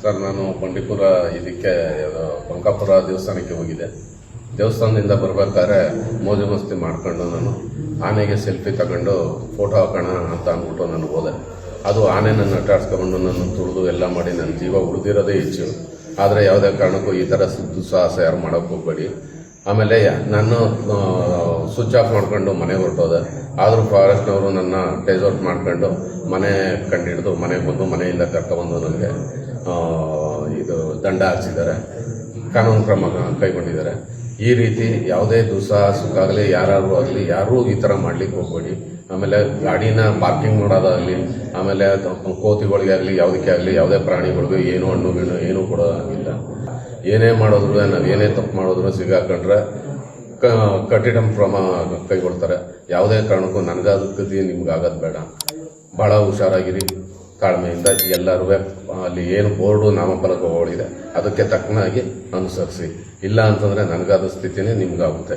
Sir, ನಾನು ಬಂಡೀಪುರ ಇದಕ್ಕೆ ಬಂಕಾಪುರ ದೇವಸ್ಥಾನಕ್ಕೆ ಹೋಗಿದ್ದೆ. ದೇವಸ್ಥಾನದಿಂದ ಬರ್ಬೇಕಾದ್ರೆ ಮೋಜು ಮಸ್ತಿ ಮಾಡ್ಕೊಂಡು ನಾನು ಆನೆಗೆ ಸೆಲ್ಫಿ ತಗೊಂಡು ಫೋಟೋ ಹಾಕೋಣ ಅಂತ ಅಂದ್ಬಿಟ್ಟು ನಾನು ಹೋದೆ. ಅದು ಆನೆ ನನ್ನ ಅಟ್ಟಾಡ್ಸ್ಕೊಂಡು ನನ್ನ ತುಳಿದು ಎಲ್ಲ ಮಾಡಿ ನನ್ನ ಜೀವ ಉಳಿದಿರೋದೇ ಹೆಚ್ಚು. ಆದರೆ ಯಾವುದೇ ಕಾರಣಕ್ಕೂ ಈ ಥರ ದುಸ್ಸಾಹಸ ಯಾರು ಮಾಡೋಕ್ಕೆ ಹೋಗಬೇಡಿ. ಆಮೇಲೆ ನಾನು ಸ್ವಿಚ್ ಆಫ್ ಮಾಡ್ಕೊಂಡು ಮನೆಗೆ ಹೊರಟೋದೆ. ಆದರೂ ಫಾರೆಸ್ಟ್ನವರು ನನ್ನ ಟೇಸ್ ಮಾಡ್ಕೊಂಡು ಮನೆ ಕಂಡುಹಿಡಿದು ಮನೆಗೆ ಬಂದು ಮನೆಯಿಂದ ಕರ್ಕೊಬಂದು ನನಗೆ ಇದು ದಂಡ ಹಾಕ್ಸಿದ್ದಾರೆ, ಕಾನೂನು ಕ್ರಮ ಕೈಗೊಂಡಿದ್ದಾರೆ. ಈ ರೀತಿ ಯಾವುದೇ ದುಸ್ಸಾಹಸಕ್ಕಾಗಲಿ ಯಾರು ಆಗಲಿ ಯಾರೂ ಈ ಥರ ಮಾಡ್ಲಿಕ್ಕೆ ಹೋಗ್ಬೇಡಿ. ಆಮೇಲೆ ಗಾಡಿನ ಪಾರ್ಕಿಂಗ್ ಮಾಡೋದಾಗಲಿ, ಆಮೇಲೆ ಕೋತಿಗಳಿಗೆ ಆಗಲಿ ಯಾವುದಕ್ಕೆ ಆಗಲಿ ಯಾವುದೇ ಪ್ರಾಣಿಗಳಿಗೂ ಏನು ಹಣ್ಣು ಗಿಣ್ಣು ಏನೂ ಕೊಡೋಂಗಿಲ್ಲ. ಏನೇ ಮಾಡಿದ್ರು ನಾವೇನೇ ತಪ್ಪು ಮಾಡಿದ್ರು ಸಿಗಾಕೊಂಡ್ರೆ ಕಠಿಣ ಕ್ರಮ ಕೈಗೊಳ್ತಾರೆ. ಯಾವುದೇ ಕಾರಣಕ್ಕೂ ನನಗಾಗತ್ತಿ ನಿಮ್ಗಾಗೋದು ಬೇಡ. ಭಾಳ ಹುಷಾರಾಗಿರಿ, ತಾಳ್ಮೆಯಿಂದ ಎಲ್ಲರೂ ಅಲ್ಲಿ ಏನು ಬೋರ್ಡು ನಾಮಫಲಕಗಳಿದೆ ಅದಕ್ಕೆ ತಕ್ಕನಾಗಿ ಅನುಸರಿಸಿ. ಇಲ್ಲ ಅಂತಂದರೆ ನನಗಾದ ಸ್ಥಿತಿನೇ ನಿಮ್ಗಾಗುತ್ತೆ.